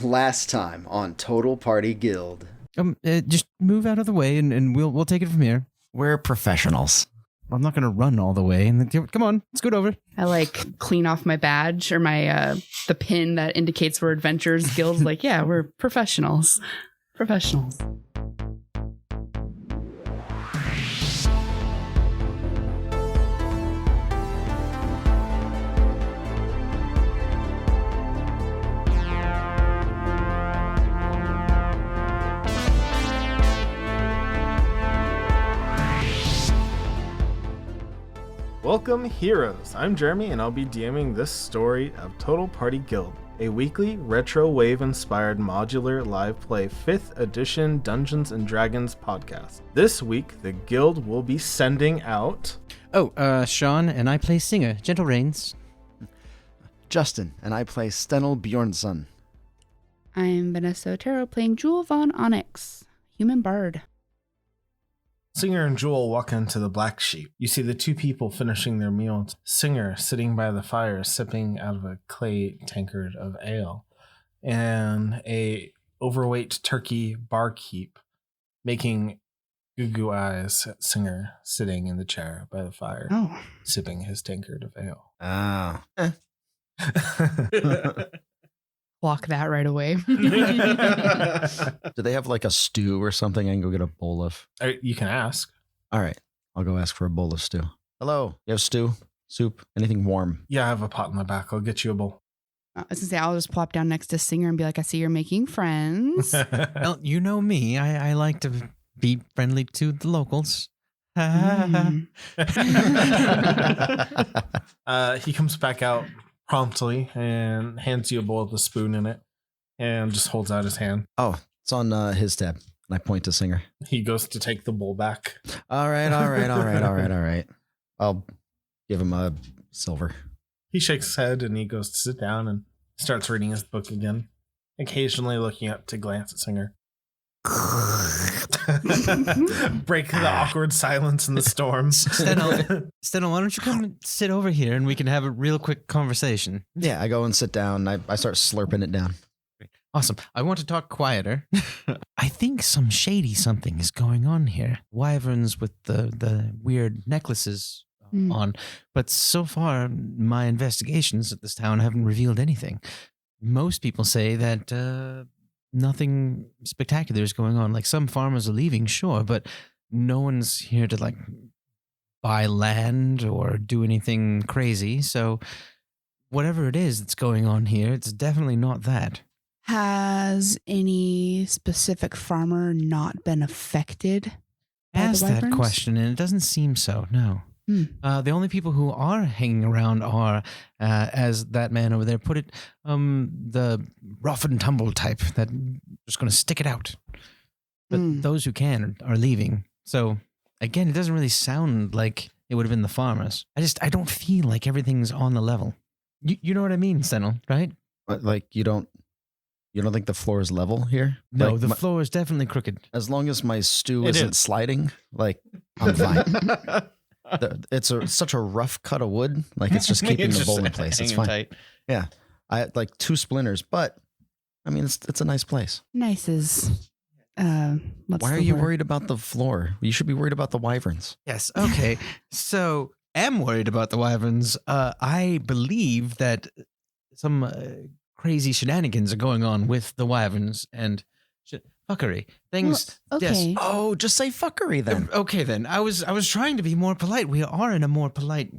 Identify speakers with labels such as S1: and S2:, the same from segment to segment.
S1: Last time on Total Party Guild.
S2: Just move out of the way and we'll take it from here.
S3: We're professionals.
S2: I'm not going to run all the way. Come on, scoot over.
S4: I clean off my badge or my the pin that indicates we're Adventurers Guild. Yeah, we're professionals. Professionals.
S5: Welcome, heroes! I'm Jeremy, and I'll be DMing this story of Total Party Guild, a weekly retro-wave-inspired modular live play 5th edition Dungeons & Dragons podcast. This week, the guild will be sending out...
S2: Sean, and I play Singer, Gentle Rains.
S1: Justin, and I play Stennel Bjornsson.
S4: I'm Vanessa Otero playing Jewel von Onyx, Human Bard.
S5: Singer and Jewel walk into the Black Sheep. You see the two people finishing their meals. Singer sitting by the fire, sipping out of a clay tankard of ale, and a overweight turkey barkeep making goo eyes at Singer sitting in the chair by the fire, sipping his tankard of ale.
S4: Block that right away.
S3: Do they have a stew or something I can go get a bowl of?
S5: You can ask.
S3: All right. I'll go ask for a bowl of stew. Hello. You have stew? Soup? Anything warm?
S5: Yeah, I have a pot in the back. I'll get you a bowl.
S4: I was going to say, I'll just plop down next to Singer and be like, I see you're making friends.
S2: Well, you know me. I like to be friendly to the locals.
S5: He comes back out promptly and hands you a bowl with a spoon in it and just holds out his hand.
S3: Oh, it's on his tab. And I point to Singer.
S5: He goes to take the bowl back.
S3: All right. I'll give him a silver.
S5: He shakes his head and he goes to sit down and starts reading his book again, occasionally looking up to glance at Singer. Break the awkward silence in the storm.
S2: Stennel, why don't you come and sit over here and we can have a real quick conversation?
S3: Yeah, I go and sit down. I start slurping it down.
S2: Awesome. I want to talk quieter. I think some shady something is going on here. Wyverns with the weird necklaces on. But so far, my investigations at this town haven't revealed anything. Most people say that nothing spectacular is going on. Some farmers are leaving, sure, but no one's here to buy land or do anything crazy. So whatever it is that's going on here, it's definitely not that.
S4: Has any specific farmer not been affected by
S2: Ask
S4: the
S2: that
S4: Wyverns?
S2: question, and it doesn't seem so, no. The only people who are hanging around are, as that man over there put it, the rough and tumble type that just going to stick it out. But those who can are leaving. So, again, it doesn't really sound like it would have been the farmers. I don't feel like everything's on the level. You know what I mean, Stennel, right?
S3: But, you don't think the floor is level here?
S2: No, the floor is definitely crooked.
S3: As long as my stew isn't sliding, I'm fine. It's such a rough cut of wood. It's just keeping the bowl in place. It's fine. Tight. Yeah. I had 2 splinters, but it's a nice place.
S4: Nice is,
S3: why are you worried about the floor? You should be worried about the wyverns.
S2: Yes. Okay. So am worried about the wyverns. I believe that some crazy shenanigans are going on with the wyverns and fuckery things.
S4: Well, okay.
S2: Yes.
S3: Oh, just say fuckery then.
S2: Okay, then. I was trying to be more polite. We are in a more polite.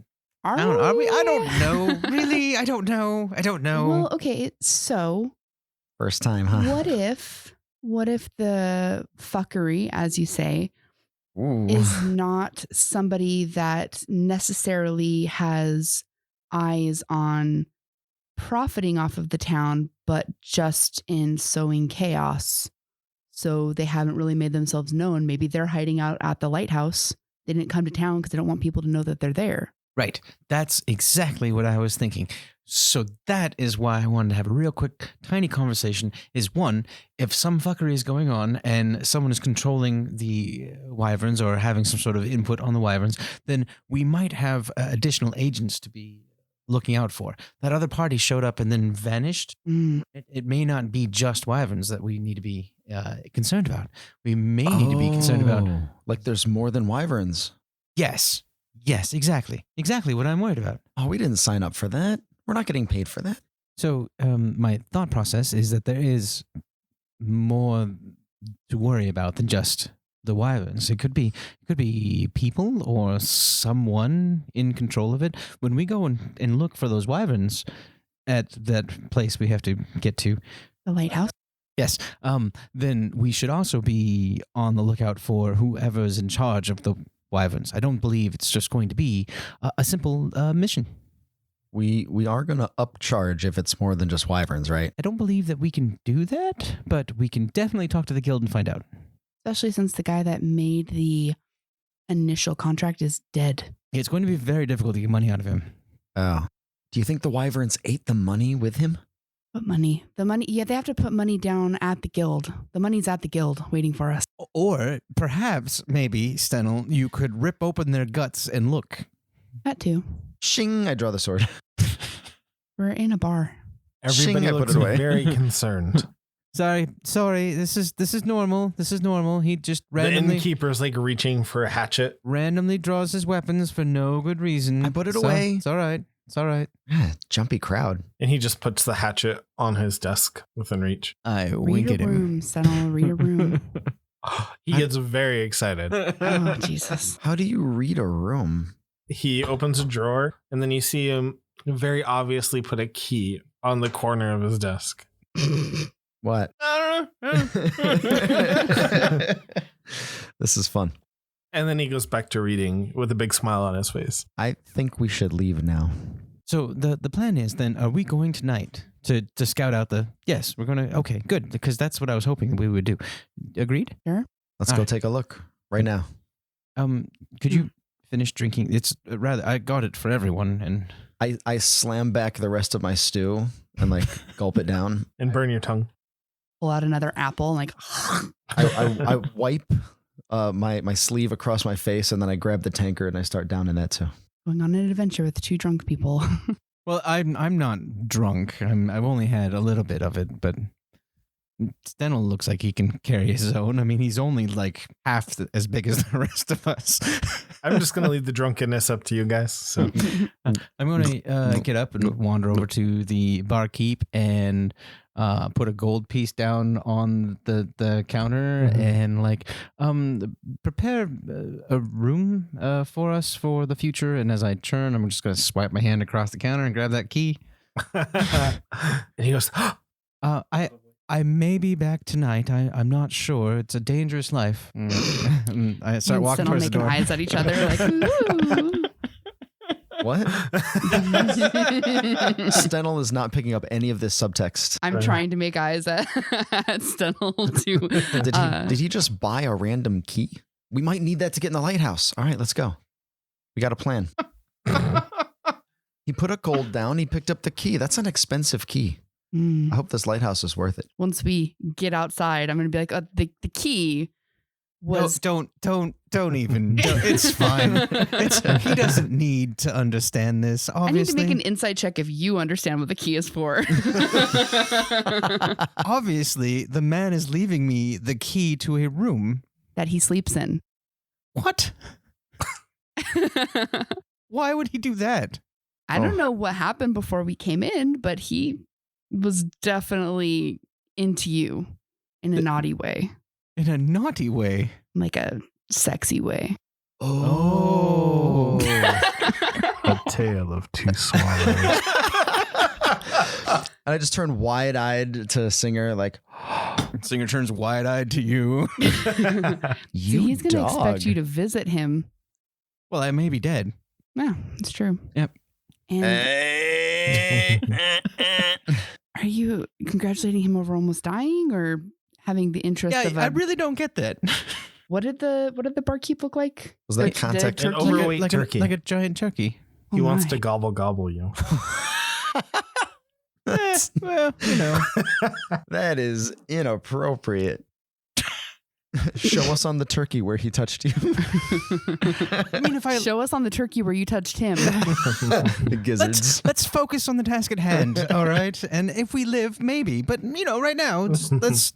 S4: Are
S2: we? I don't know. Really, I don't know.
S4: Well, okay. So,
S3: first time, huh?
S4: What if the fuckery, as you say, is not somebody that necessarily has eyes on profiting off of the town, but just in sowing chaos? So they haven't really made themselves known. Maybe they're hiding out at the lighthouse. They didn't come to town because they don't want people to know that they're there.
S2: Right. That's exactly what I was thinking. So that is why I wanted to have a real quick, tiny conversation. Is one, if some fuckery is going on and someone is controlling the wyverns or having some sort of input on the wyverns, then we might have additional agents to be looking out for. That other party showed up and then vanished. It may not be just wyverns that we need to be concerned about. We may need to be concerned about.
S3: Like there's more than wyverns.
S2: Yes, exactly what I'm worried about.
S3: Oh, we didn't sign up for that. We're not getting paid for that.
S2: So my thought process is that there is more to worry about than just the wyverns. It could be people or someone in control of it. When we go and look for those wyverns at that place we have to get to,
S4: The lighthouse?
S2: yes, then we should also be on the lookout for whoever's in charge of the wyverns. I don't believe it's just going to be a simple mission.
S3: We are going to upcharge if it's more than just wyverns, right?
S2: I don't believe that we can do that, but we can definitely talk to the guild and find out.
S4: Especially since the guy that made the initial contract is dead.
S2: It's going to be very difficult to get money out of him.
S3: Oh. Do you think the wyverns ate the money with him?
S4: What money? The money? Yeah, they have to put money down at the guild. The money's at the guild waiting for us.
S2: Or perhaps, maybe, Stennel, you could rip open their guts and look.
S4: That too.
S3: Shing, I draw the sword.
S4: We're in a bar.
S5: Everybody
S3: Shing, I put
S5: looks
S3: it away.
S5: very concerned.
S2: Sorry. This is normal. He just
S5: The innkeeper's like reaching for a hatchet.
S2: randomly draws his weapons for no good reason.
S3: I put it away.
S2: It's all right.
S3: Jumpy crowd.
S5: And he just puts the hatchet on his desk within reach.
S2: I
S4: Read
S2: wink
S4: a
S2: at him.
S4: room, Stennel. Read a room.
S5: He gets very excited.
S4: Oh, Jesus.
S3: How do you read a room?
S5: He opens a drawer and then you see him very obviously put a key on the corner of his desk.
S3: What? This is fun.
S5: And then he goes back to reading with a big smile on his face.
S3: I think we should leave now.
S2: So the plan is then, are we going tonight to scout out the... Yes, we're going to... Okay, good, because that's what I was hoping we would do. Agreed?
S4: Sure.
S3: Let's
S2: All
S3: go
S2: right.
S3: take a look right now.
S2: Could you finish drinking? It's rather... I got it for everyone, and...
S3: I slam back the rest of my stew and like gulp it down.
S5: And burn your tongue.
S4: Pull out another apple and like...
S3: I wipe my sleeve across my face and then I grab the tankard and I start downing that too.
S4: Going on an adventure with two drunk people.
S2: Well, I'm not drunk. I've only had a little bit of it, but Stennel looks like he can carry his own. I mean, he's only like half as big as the rest of us.
S5: I'm just going to leave the drunkenness up to you guys. So
S2: I'm going to get up and wander over to the barkeep and put a gold piece down on the counter and like prepare a room for us for the future. And as I turn, I'm just going to swipe my hand across the counter and grab that key.
S5: and he goes,
S2: I may be back tonight. I'm not sure. It's a dangerous life. I start walking towards the
S4: making
S2: door.
S4: eyes at each other like, ooh.
S3: What? Stennel is not picking up any of this subtext.
S4: I'm trying to make eyes at Stennel too.
S3: Did he just buy a random key? We might need that to get in the lighthouse. All right, let's go. We got a plan. He put a gold down. He picked up the key. That's an expensive key. I hope this lighthouse is worth it.
S4: Once we get outside, I'm going to be like, the key was...
S2: No, don't even. It's fine. He doesn't need to understand this, obviously.
S4: I need to make an insight check if you understand what the key is for.
S2: Obviously, the man is leaving me the key to a room.
S4: That he sleeps in.
S2: What? Why would he do that?
S4: I don't know what happened before we came in, but he was definitely into you in a naughty way.
S2: In a naughty way?
S4: Like a sexy way.
S2: Oh.
S5: A tale of two swallows.
S3: And I just turn wide-eyed to Singer like,
S2: Singer turns wide-eyed to you.
S3: you
S4: So he's going to expect you to visit him.
S2: Well, I may be dead.
S4: Yeah, it's true.
S2: Yep.
S4: And are you congratulating him over almost dying or having the interest of
S2: I really don't get that.
S4: What did the barkeep look like?
S3: Was that contact
S5: An
S4: turkey?
S5: overweight turkey.
S2: Like a giant turkey.
S5: He wants
S4: my.
S5: to gobble you.
S2: Well, you know.
S3: That is inappropriate. Show us on the turkey where he touched you.
S2: I mean, if I
S4: Show us on the turkey where you touched him.
S3: The gizzards.
S2: let's focus on the task at hand, all right? And if we live, maybe. But right now, let's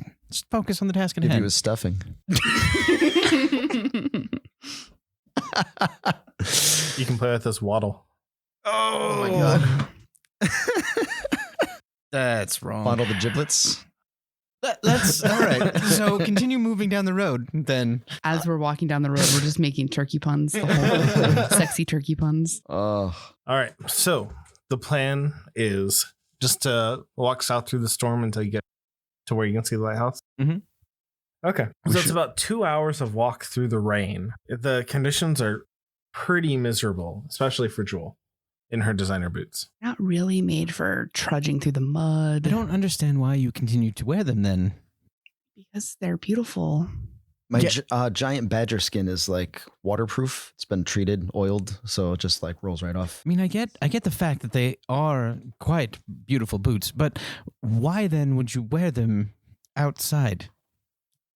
S2: focus on the task at
S3: If
S2: hand.
S3: he was stuffing.
S5: You can play with this waddle.
S2: Oh my god, that's wrong.
S3: Fondle the giblets.
S2: Let's all right. So continue moving down the road then.
S4: As we're walking down the road, we're just making turkey puns. The whole sexy turkey puns.
S3: Oh,
S5: All right. So the plan is just to walk south through the storm until you get to where you can see the lighthouse.
S2: Mhm.
S5: Okay. So it's about 2 hours of walk through the rain. The conditions are pretty miserable, especially for Jewel in her designer boots.
S4: Not really made for trudging through the mud.
S2: I don't understand why you continue to wear them then.
S4: Because they're beautiful.
S3: my
S2: Yeah.
S3: giant badger skin is like waterproof. It's been treated, oiled, so it just like rolls right off.
S2: I mean, I get the fact that they are quite beautiful boots, but why then would you wear them outside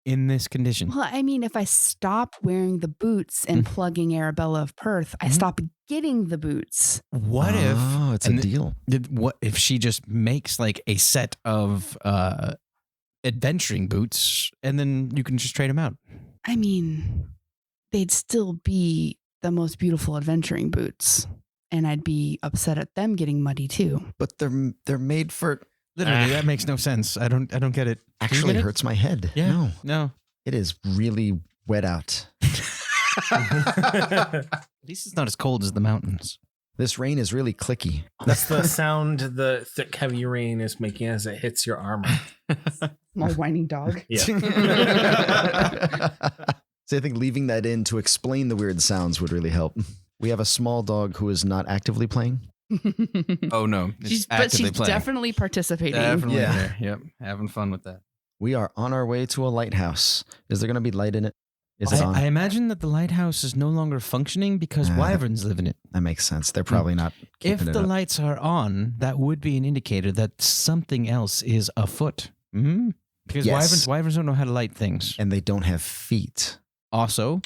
S2: in this condition?
S4: Well, I mean, if I stop wearing the boots and plugging Arabella of Perth, I stop getting the boots.
S2: What
S3: Oh,
S2: if
S3: it's a deal.
S2: what if she just makes like a set of adventuring boots and then you can just trade them out?
S4: I mean, they'd still be the most beautiful adventuring boots. And I'd be upset at them getting muddy too.
S3: But they're made for.
S2: Literally, that makes no sense. I don't get it. Do you
S3: Actually
S2: get it?
S3: hurts my head.
S2: Yeah.
S3: No,
S2: No.
S3: it is really wet out.
S2: At least it's not as cold as the mountains.
S3: This rain is really clicky.
S5: That's the sound the thick, heavy rain is making as it hits your armor.
S4: Small whining dog.
S5: Yeah.
S3: So I think leaving that in to explain the weird sounds would really help. We have a small dog who is not actively playing.
S2: Oh no,
S4: She's definitely participating.
S2: Definitely
S3: Yeah.
S2: there. Yep, having fun with that.
S3: We are on our way to a lighthouse. Is there going to be light in it? Is it on?
S2: I imagine that the lighthouse is no longer functioning because wyverns live in it.
S3: That makes sense. They're probably not
S2: If
S3: keeping it
S2: the
S3: up.
S2: lights are on, that would be an indicator that something else is afoot. Mm-hmm. Because
S3: Yes.
S2: wyverns don't know how to light things.
S3: And they don't have feet.
S2: Also,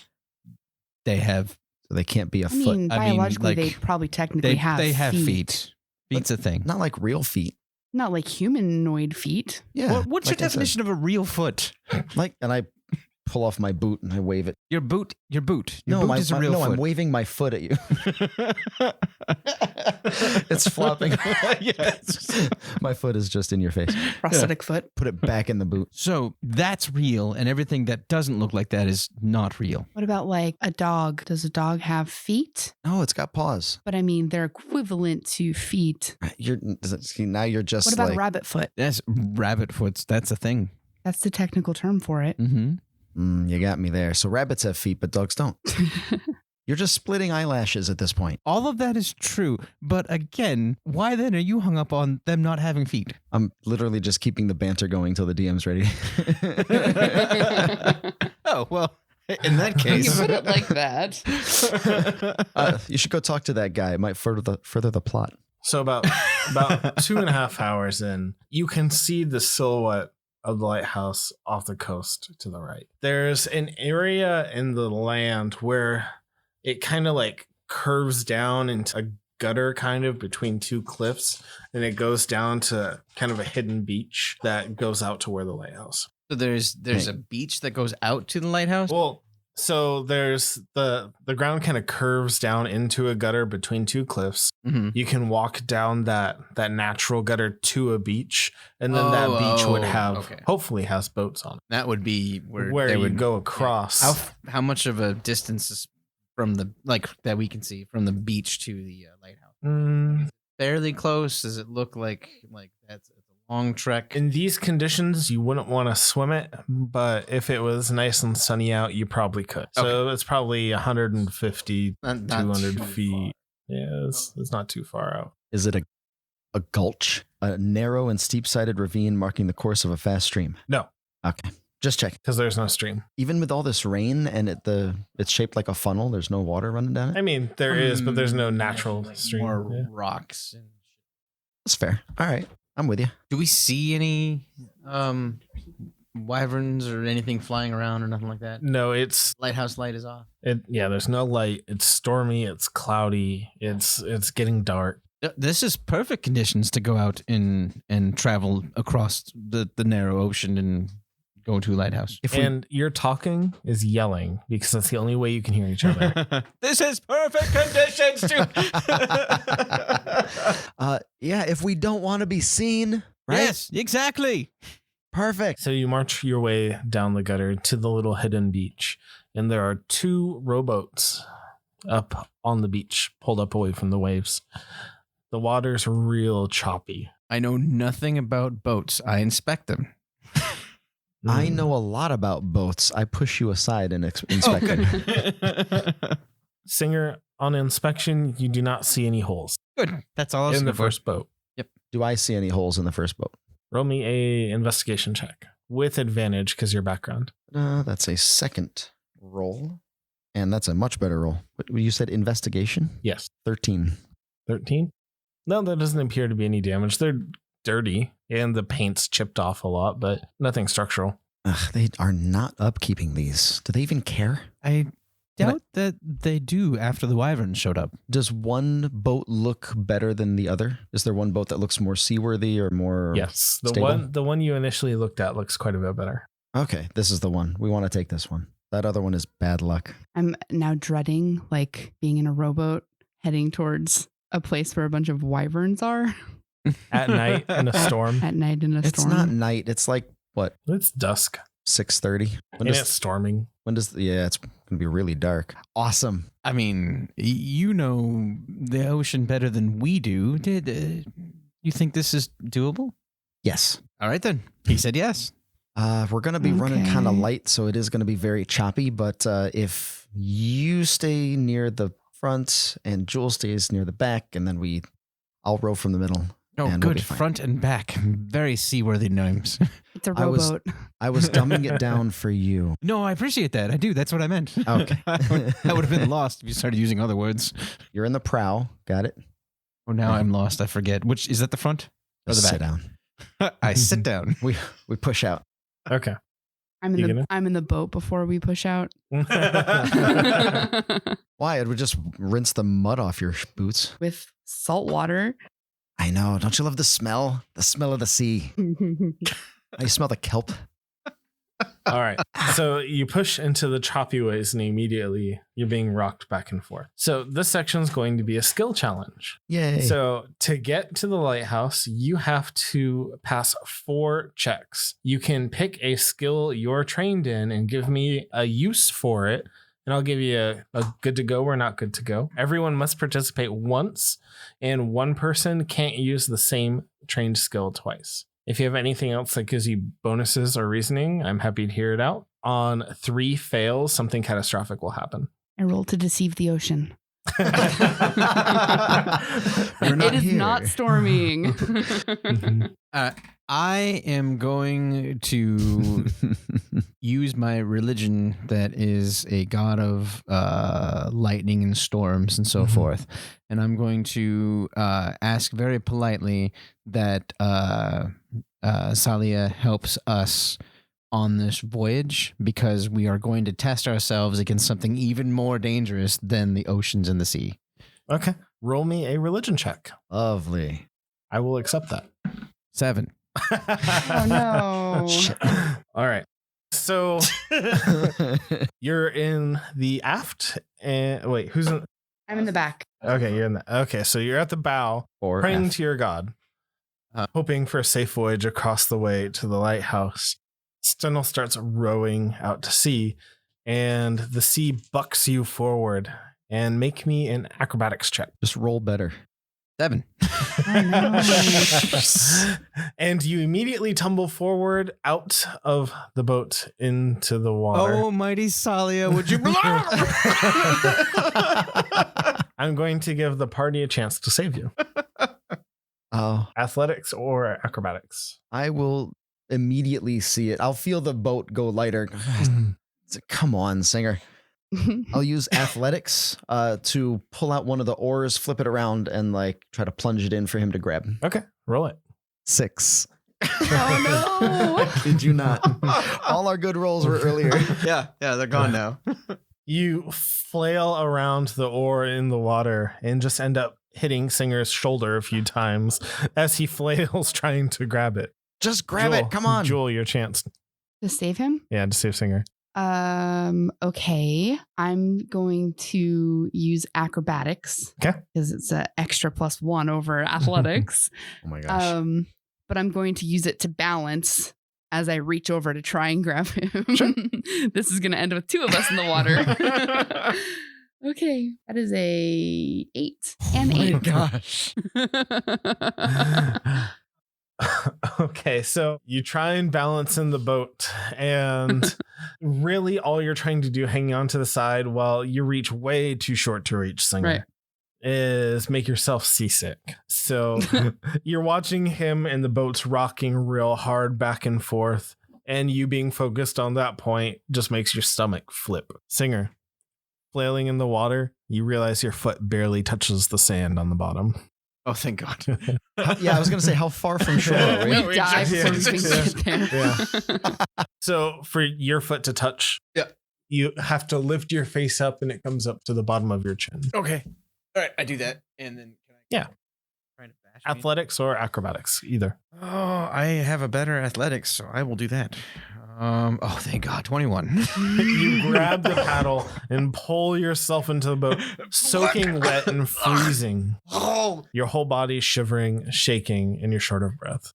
S2: they have
S3: So they can't be a
S4: I
S3: foot.
S4: mean,
S2: I mean,
S4: biologically,
S2: like,
S4: they probably technically have
S2: they have feet. Feet's a thing.
S3: Not like real feet.
S4: Not like humanoid feet.
S3: Yeah.
S2: What's your
S3: like I said.
S2: definition of a real foot?
S3: And I pull off my boot and I wave it.
S2: Your boot. Your boot
S3: No,
S2: is a real foot.
S3: I'm waving my foot at you. It's flopping.
S2: Yes.
S3: My foot is just in your face.
S4: Prosthetic foot.
S3: Put it back in the boot.
S2: So that's real, and everything that doesn't look like that is not real.
S4: What about like a dog? Does a dog have feet?
S3: No, it's got paws.
S4: But I mean, they're equivalent to feet.
S3: Now you're just
S4: What about
S3: like
S4: a rabbit foot?
S2: That's rabbit foots. That's a thing.
S4: That's the technical term for it.
S2: Mm-hmm.
S3: You got me there. So rabbits have feet, but dogs don't. You're just splitting eyelashes at this point.
S2: All of that is true, but again, why then are you hung up on them not having feet?
S3: I'm literally just keeping the banter going till the DM's ready.
S2: Oh well, in that
S4: You
S2: case,
S4: put it like that.
S3: You should go talk to that guy. It might further the plot.
S5: So about 2.5 hours in, you can see the silhouette of the lighthouse off the coast to the right. There's an area in the land where it kind of like curves down into a gutter kind of between two cliffs, and it goes down to kind of a hidden beach that goes out to where the lighthouse.
S2: so there's a beach that goes out to the lighthouse.
S5: Well, so there's the ground kind of curves down into a gutter between two cliffs.
S2: Mm-hmm.
S5: You can walk down that natural gutter to a beach, and then that beach would have hopefully has boats on it.
S2: That would be where
S5: Where
S2: they
S5: you
S2: would
S5: go across.
S2: How much of a distance is from the that we can see from the beach to the lighthouse? Fairly close. Does it look like that's a long trek?
S5: In these conditions, you wouldn't want to swim it, but if it was nice and sunny out, you probably could. So it's probably 150,
S2: Not
S5: 200
S2: too
S5: feet. Yeah, it's not too far out.
S3: Is it a gulch? A narrow and steep-sided ravine marking the course of a fast stream?
S5: No,
S3: Okay. Just check.
S5: because there's no stream.
S3: Even with all this rain and it's shaped like a funnel, there's no water running down it?
S5: I mean, there is, but there's no natural stream.
S2: More
S5: Yeah.
S2: rocks.
S3: That's fair. All right. I'm with you.
S2: Do we see any wyverns or anything flying around or nothing like that?
S5: No, it's
S2: Lighthouse light is off.
S5: there's no light. It's stormy, it's cloudy, it's getting dark.
S2: This is perfect conditions to go out and travel across the narrow ocean and go to a lighthouse.
S5: And your talking is yelling because that's the only way you can hear each other.
S2: This is perfect conditions to.
S3: Yeah, if we don't want to be seen, right?
S2: Yes, exactly.
S3: Perfect.
S5: So you march your way down the gutter to the little hidden beach, and there are 2 rowboats up on the beach, pulled up away from the waves. The water's real choppy.
S2: I know nothing about boats. I inspect them.
S3: I know a lot about boats. I push you aside and inspect them.
S5: Singer, on inspection, you do not see any holes.
S2: Good. That's all I was
S5: in the
S2: looking for.
S5: first boat.
S3: Do I see any holes in the first boat?
S5: Roll me a investigation check with advantage because your background.
S3: That's a second roll. And that's a much better roll. What you said investigation?
S5: Yes.
S3: 13.
S5: 13? No, that doesn't appear to be any damage. They're dirty and the paint's chipped off a lot, but nothing structural.
S3: They are not upkeeping these. Do they even care?
S2: I doubt that they do after the wyverns showed up.
S3: Does one boat look better than the other? Is there one boat that looks more seaworthy or more
S5: Yes.
S3: stable?
S5: The one you initially looked at looks quite a bit better.
S3: Okay, this is the one. We want to take this one. That other one is bad luck.
S4: I'm now dreading like being in a rowboat heading towards a place where a bunch of wyverns are
S5: At night in a storm.
S4: at night in a
S3: It's
S4: storm.
S3: not night. It's like, what,
S5: It's dusk.
S3: 6:30?
S5: And it's storming.
S3: Yeah, it's going to be really dark. Awesome.
S2: I mean, you know the ocean better than we do. Did you think this is doable?
S3: Yes.
S2: All right, then. He said yes.
S3: We're going to be running kind of
S4: Okay.
S3: light, so it is going to be very choppy. But if you stay near the front and Jewel stays near the back, and then I'll row from the middle.
S2: Oh,
S3: and we'll
S2: good.
S3: be fine.
S2: Front and back. Very seaworthy names.
S4: It's a
S3: I was-
S4: rowboat.
S3: I was dumbing it down for you.
S2: No, I appreciate that. I do. That's what I meant.
S3: Okay.
S2: That would have been lost if you started using other words.
S3: You're in the prow. Got it?
S2: Oh, now I'm lost. I forget. Which is that the front or the
S3: Just
S2: back?
S3: sit down.
S2: I sit down.
S3: We push out.
S5: Okay.
S4: I'm
S5: You
S4: in
S5: gonna-
S4: I'm in the boat before we push out.
S3: Why? It would just rinse the mud off your boots.
S4: With salt water.
S3: I know. Don't you love the smell? The smell of the sea. I smell the kelp.
S5: All right. So you push into the choppy ways and immediately you're being rocked back and forth. So this section is going to be a skill challenge.
S3: Yay.
S5: So to get to the lighthouse, you have to pass 4 checks. You can pick a skill you're trained in and give me a use for it. And I'll give you a good to go or not good to go. Everyone must participate once, and one person can't use the same trained skill twice. If you have anything else that gives you bonuses or reasoning, I'm happy to hear it out. On 3 fails, something catastrophic will happen.
S4: I roll to deceive the ocean.
S3: We're not
S4: It is
S3: here.
S4: not storming.
S2: I am going to use my religion that is a god of lightning and storms and so forth. And I'm going to ask very politely that Salia helps us on this voyage because we are going to test ourselves against something even more dangerous than the oceans and the sea.
S5: Okay. Roll me a religion check.
S3: Lovely.
S5: I will accept that.
S2: 7.
S4: Oh no.
S5: All right. So you're in the aft and wait, who's in?
S4: I'm in the back.
S5: Okay, you're in the. Okay, so you're at the bow,
S3: Or
S5: praying
S3: F.
S5: to your god, hoping for a safe voyage across the way to the lighthouse. Stennel starts rowing out to sea, and the sea bucks you forward. And make me an acrobatics check.
S3: Just roll better.
S2: 7.
S5: And you immediately tumble forward out of the boat into the water.
S2: Oh, mighty Salia, would you?
S5: I'm going to give the party a chance to save you.
S3: Oh,
S5: Athletics or acrobatics?
S3: I will immediately see it. I'll feel the boat go lighter. Come on, Singer. I'll use athletics to pull out one of the oars, flip it around, and like try to plunge it in for him to grab.
S5: Okay, roll it.
S3: 6.
S4: Oh no!
S3: Did you not? All our good rolls were earlier.
S2: Yeah, they're gone now.
S5: You flail around the oar in the water and just end up hitting Singer's shoulder a few times as he flails trying to grab it.
S3: Just grab it. Come on.
S5: Jewel, your chance.
S4: To save him?
S5: Yeah, to save Singer.
S4: Okay. I'm going to use acrobatics.
S5: Okay.
S4: Because it's an extra +1 over athletics.
S3: Oh my gosh.
S4: But I'm going to use it to balance as I reach over to try and grab him.
S5: Sure.
S4: This is going to end with 2 of us in the water. Okay. That is a 8 and 8.
S3: Oh my gosh.
S5: Okay, so you try and balance in the boat, and really all you're trying to do hanging on to the side while you reach way too short to reach Singer.
S4: Right.
S5: Is make yourself seasick. So you're watching him and the boat's rocking real hard back and forth, and you being focused on that point just makes your stomach flip. Singer, flailing in the water, you realize your foot barely touches the sand on the bottom.
S2: Oh, thank God.
S3: Yeah, I was going to say, how far from shore are we?
S4: We dive before we can get there.
S5: So for your foot to touch, you have to lift your face up and it comes up to the bottom of your chin.
S2: Okay. All right, I do that. And then can I try to bash me?
S5: Athletics or acrobatics, either.
S2: Oh, I have a better athletics, so I will do that. Oh, thank God, 21.
S5: You grab the paddle and pull yourself into the boat, soaking wet and freezing.
S2: Oh,
S5: Your whole body shivering, shaking, and you're short of breath.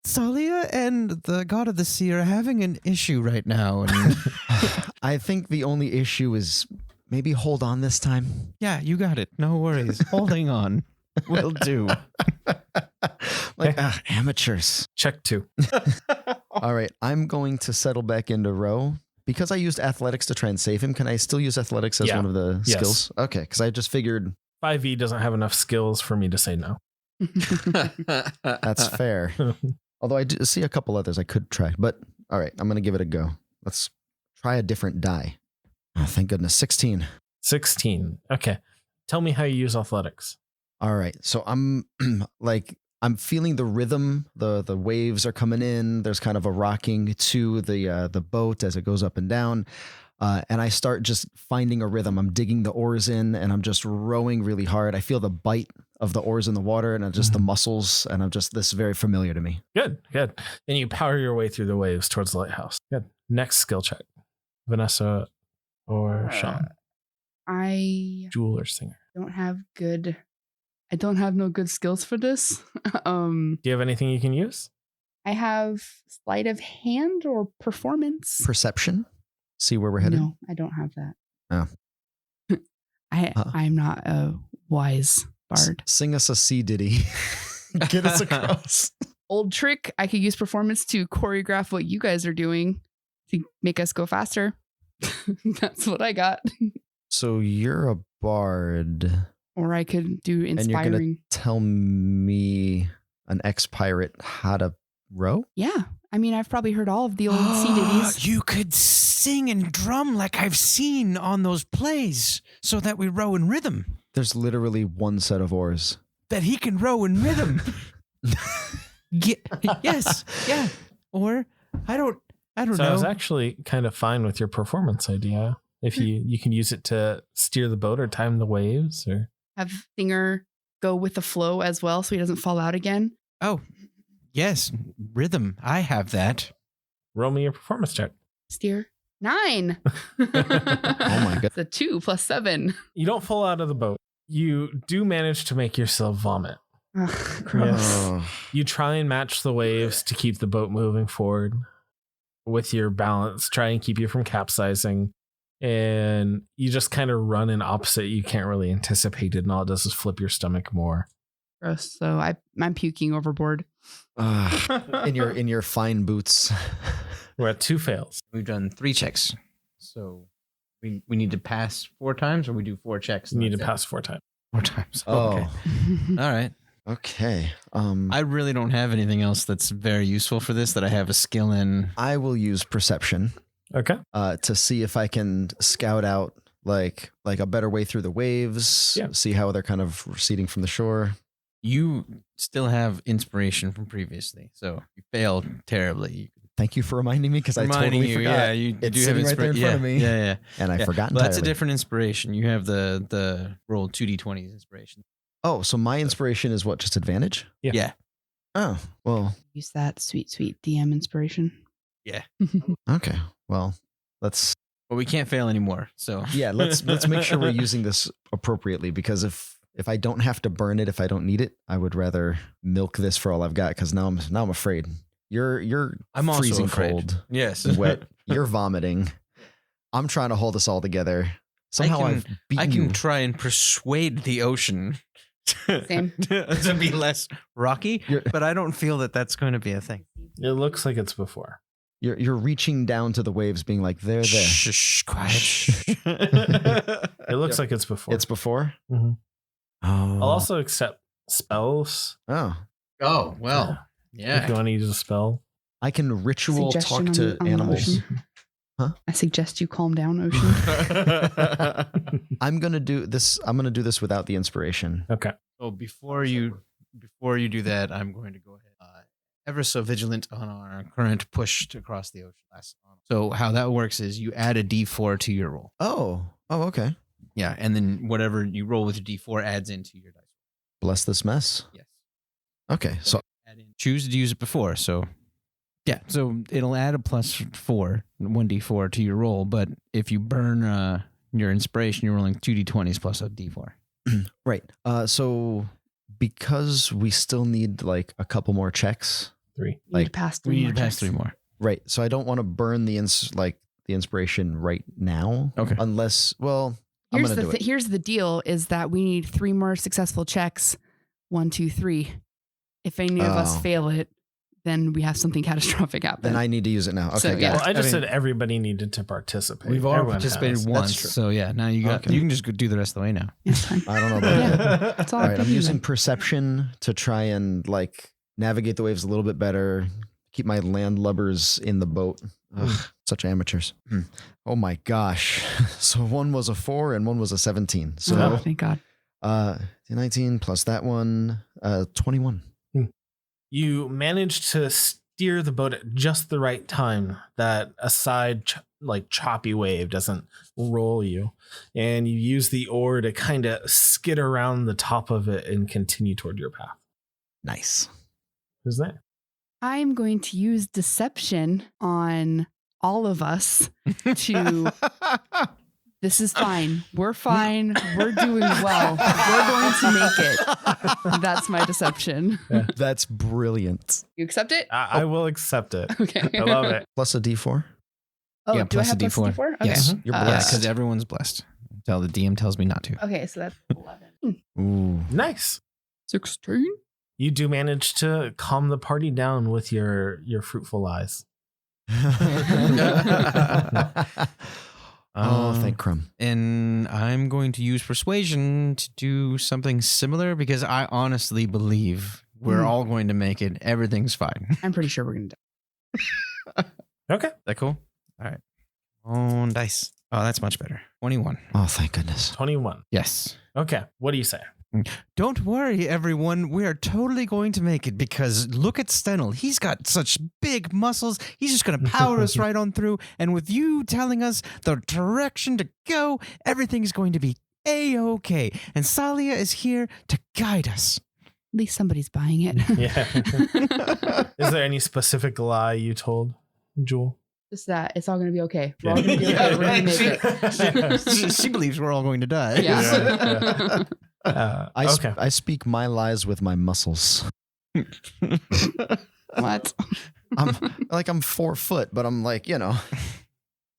S2: Thalia and the God of the Sea are having an issue right now. And
S3: I think the only issue is maybe hold on this time.
S2: yeah, you got it. No worries. Holding on. Will do.
S3: Amateurs.
S5: Check 2.
S3: All right, I'm going to settle back into row. Because I used athletics to try and save him, can I still use athletics as one of the skills? Okay, because I just figured
S5: 5e doesn't have enough skills for me to say no.
S3: that's fair. Although I do see a couple others I could try. But all right, I'm going to give it a go. Let's try a different die. Oh, thank goodness. 16.
S5: 16. Okay. Tell me how you use athletics.
S3: All right. So I'm I'm feeling the rhythm. The waves are coming in. There's kind of a rocking to the boat as it goes up and down. And I start just finding a rhythm. I'm digging the oars in and I'm just rowing really hard. I feel the bite of the oars in the water and just the muscles. And this is very familiar to me.
S5: Good. And you power your way through the waves towards the lighthouse. Good. Next skill check. Vanessa or Sean?
S4: I
S5: Jewel or Singer?
S4: I don't have no good skills for this.
S5: Do you have anything you can use?
S4: I have sleight of hand or performance.
S3: Perception? See where we're headed?
S4: No, I don't have that. Oh. I'm not a wise bard.
S3: Sing us a sea ditty. Get us across.
S4: Old trick. I could use performance to choreograph what you guys are doing to make us go faster. That's what I got.
S3: So you're a bard.
S4: Or I could do inspiring.
S3: And you're going to tell me, an ex-pirate, how to row?
S4: Yeah. I mean, I've probably heard all of the old sea ditties.
S2: You could sing and drum like I've seen on those plays so that we row in rhythm.
S3: There's literally one set of oars.
S2: That he can row in rhythm. Yes. Yeah. Or I don't know.
S5: So I was actually kind of fine with your performance idea. If you can use it to steer the boat or time the waves or
S4: Have Singer go with the flow as well so he doesn't fall out again.
S2: Oh, yes. Rhythm. I have that.
S5: roll me your performance check.
S4: Steer. 9.
S3: Oh my god.
S4: It's a 2 + 7.
S5: You don't fall out of the boat. You do manage to make yourself vomit.
S4: Ugh, gross.
S3: Oh.
S5: You try and match the waves to keep the boat moving forward with your balance, try and keep you from capsizing. And you just kind of run in opposite. You can't really anticipate it. And all it does is flip your stomach more.
S4: Gross. So I'm puking overboard.
S3: In your fine boots.
S5: We're at 2 fails.
S2: We've done 3 checks. So we need to pass 4 times or we do 4 checks?
S5: You need to pass 4 times.
S2: 4 times.
S3: Oh.
S2: Okay. All right.
S3: Okay.
S2: I really don't have anything else that's very useful for this that I have a skill in.
S3: I will use perception.
S5: Okay.
S3: To see if I can scout out like a better way through the waves.
S5: Yeah.
S3: See how they're kind of receding from the shore.
S2: You still have inspiration from previously, so you failed terribly.
S3: Thank you for reminding me because I
S2: Reminding
S3: totally
S2: you,
S3: forgot.
S2: yeah, you
S3: It's
S2: do have
S3: sitting right there in front of me.
S2: Yeah.
S3: And I forgot
S2: Well, that's a
S3: entirely.
S2: different inspiration. You have the roll 2d20s inspiration.
S3: Oh, so my inspiration is what? Just advantage?
S2: Yeah.
S3: Oh, well,
S4: Use that sweet DM inspiration.
S2: Yeah.
S3: okay. Well, let's
S2: But we can't fail anymore. So
S3: let's make sure we're using this appropriately, because if I don't have to burn it, if I don't need it, I would rather milk this for all I've got, because now I'm afraid. You're
S2: I'm also
S3: freezing
S2: afraid.
S3: cold,
S2: Yes.
S3: wet. You're vomiting. I'm trying to hold us all together. Somehow
S2: I
S3: I've beaten
S2: I can
S3: you.
S2: try and persuade the ocean
S4: Same.
S2: to be less rocky, but I don't feel that that's going to be a thing.
S5: It looks like it's before.
S3: You're reaching down to the waves, being like, they're there.
S2: Shh, quiet.
S5: It looks like it's before.
S3: It's before.
S5: Mhm.
S3: Oh,
S5: I'll also accept spells.
S3: oh,
S2: Oh, well.
S5: If you want to use a spell.
S3: I can ritual
S4: Suggestion
S3: talk to
S4: on the
S3: animals.
S4: ocean.
S3: Huh?
S4: I suggest you calm down, Ocean.
S3: I'm gonna do this. I'm gonna do this without the inspiration.
S5: Okay.
S2: So before you do that, I'm going to go ahead. Ever so vigilant on our current push to cross the ocean. So how that works is you add a D4 to your roll.
S3: Oh, okay.
S2: Yeah, and then whatever you roll with your D4 adds into your dice.
S3: Bless this mess.
S2: Yes.
S3: Okay, so
S2: Choose to use it before. So yeah, so it'll add a +4, 1d4 to your roll. But if you burn your inspiration, you're rolling 2d20s plus a d4.
S3: right. So because we still need like a couple more checks.
S5: 3.
S4: You need
S3: Like,
S4: to pass
S2: We
S4: three
S2: need
S4: more
S2: to pass
S4: checks.
S2: 3 more.
S3: Right. So I don't want to burn the inspiration right now.
S2: Okay.
S3: Unless, well, I'm
S4: Here's
S3: gonna do it.
S4: Here's the deal: is that we need 3 more successful checks. 1, 2, 3. If any of us
S3: Oh.
S4: fail it, then we have something catastrophic happen.
S3: Then I need to use it now. Okay,
S4: So,
S3: got
S4: yeah.
S3: it.
S5: Well, I just
S2: I mean-
S5: said everybody needed to participate.
S2: We've all
S5: Everyone
S2: participated
S5: has.
S2: once,
S3: true.
S2: so yeah. Now you
S3: Okay.
S2: you can just go do the rest of the way now.
S4: Yeah, it's fine.
S3: I don't know about that.
S4: Yeah, it's all
S3: All right,
S4: up to
S3: I'm
S4: you
S3: using
S4: then.
S3: perception to try and like navigate the waves a little bit better. Keep my landlubbers in the boat. Ugh, such amateurs. Oh my gosh. So one was a 4 and one was a 17.
S4: Oh,
S3: So
S4: thank God.
S3: 19 plus that one, 21.
S5: You managed to steer the boat at just the right time that a side choppy wave doesn't roll you, and you use the oar to kind of skid around the top of it and continue toward your path.
S3: Nice.
S5: Who's that?
S4: I'm going to use deception on all of us to. This is fine. We're fine. We're doing well. We're going to make it. That's my deception.
S3: That's brilliant.
S4: You accept it?
S5: I will accept it.
S4: Okay.
S5: I love it.
S3: Plus a D4.
S4: Oh,
S2: Yeah,
S4: do I
S2: plus a
S4: have plus a
S2: D4.
S4: D4? Okay.
S2: Yes.
S3: You're
S2: Yeah,
S3: blessed.
S2: because everyone's blessed. Until the DM tells me not to.
S4: Okay, so that's 11.
S3: Ooh.
S5: Nice.
S4: 16?
S5: You do manage to calm the party down with your fruitful lies.
S3: Oh, thank Crumb.
S2: And I'm going to use persuasion to do something similar because I honestly believe we're all going to make it. Everything's fine.
S4: I'm pretty sure we're going to die.
S5: Okay.
S2: Is that cool? All right. On dice. Oh, that's much better. 21.
S3: Oh, thank goodness.
S5: 21.
S2: Yes.
S5: Okay. What do you say?
S2: Don't worry, everyone. We are totally going to make it because look at Stennel. He's got such big muscles. He's just going to power us right on through. And with you telling us the direction to go, everything's going to be A-okay. And Salia is here to guide us.
S4: At least somebody's buying it.
S5: Yeah. Is there any specific lie you told, Jewel?
S4: Just that it's all going to be okay. We're all going to be okay. We're going to make it.
S2: She believes we're all going to die.
S4: Yeah.
S5: Okay.
S3: I speak my lies with my muscles.
S4: What?
S3: I'm 4 foot, but I'm like, I'm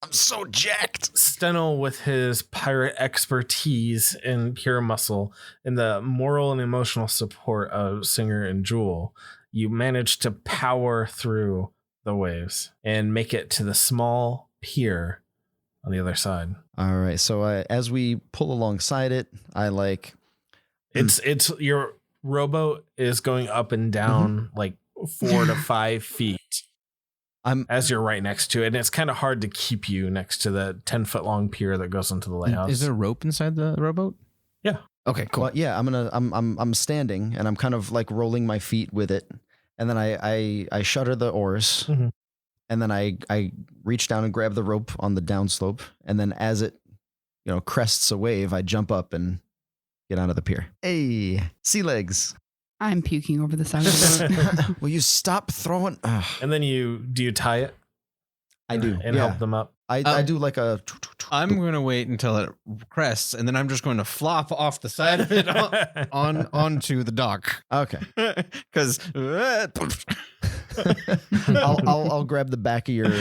S3: so jacked.
S5: Stennel, with his pirate expertise in pure muscle and the moral and emotional support of Singer and Jewel, you manage to power through the waves and make it to the small pier on the other side.
S3: All right. So as we pull alongside it, I like.
S5: It's your rowboat is going up and down like 4 to 5 feet as you're right next to it. And it's kind of hard to keep you next to the 10-foot long pier that goes into the lighthouse.
S2: Is there a rope inside the rowboat?
S5: Yeah.
S2: Okay, cool.
S3: Well, yeah, I'm standing and I'm kind of like rolling my feet with it, and then I shutter the oars, and then I reach down and grab the rope on the downslope, and then as it crests a wave, I jump up and get onto the pier. Hey, sea legs.
S4: I'm puking over the side of the boat.
S3: Will you stop throwing?
S5: And then do you tie it?
S3: I do,
S5: and help them up.
S3: I do like a.
S2: I'm going to wait until it crests, and then I'm just going to flop off the side of it onto the dock.
S3: Okay.
S2: Because
S3: I'll grab the back of your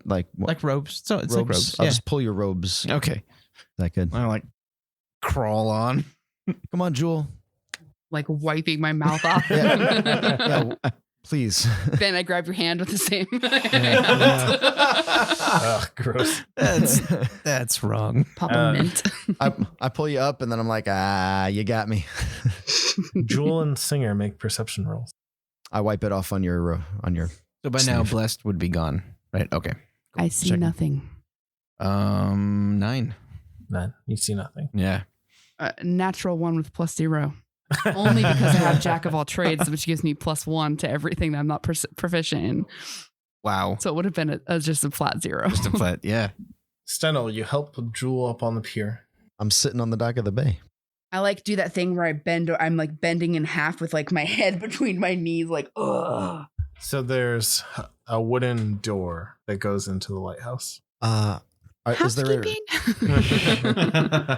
S2: like ropes. So it's
S3: robes.
S2: like ropes.
S3: I'll
S2: Yeah.
S3: just pull your robes.
S2: Okay.
S3: Is that good?
S2: I like crawl on.
S3: Come on, Jewel.
S4: Like wiping my mouth off.
S3: Yeah, please.
S4: Then I grab your hand with the same.
S5: Ugh, gross.
S2: That's wrong.
S4: Peppermint.
S3: I pull you up, and then I'm like, you got me.
S5: Jewel and Singer make perception rolls.
S3: I wipe it off on your.
S2: So by now,
S3: Sniff.
S2: blessed would be gone, right? Okay.
S4: I see
S2: Checking.
S4: nothing.
S2: 9.
S5: None. You see nothing.
S2: Yeah.
S4: Natural 1 with +0. Only because I have Jack of all trades, which gives me +1 to everything that I'm not proficient in.
S2: Wow.
S4: So it would have been just a flat 0.
S2: Just a flat. Yeah.
S5: Stennel, you help Jewel up on the pier.
S3: I'm sitting on the dock of the bay.
S4: I like do that thing where I'm like bending in half with like my head between my knees, like, ugh.
S5: So there's a wooden door that goes into the lighthouse.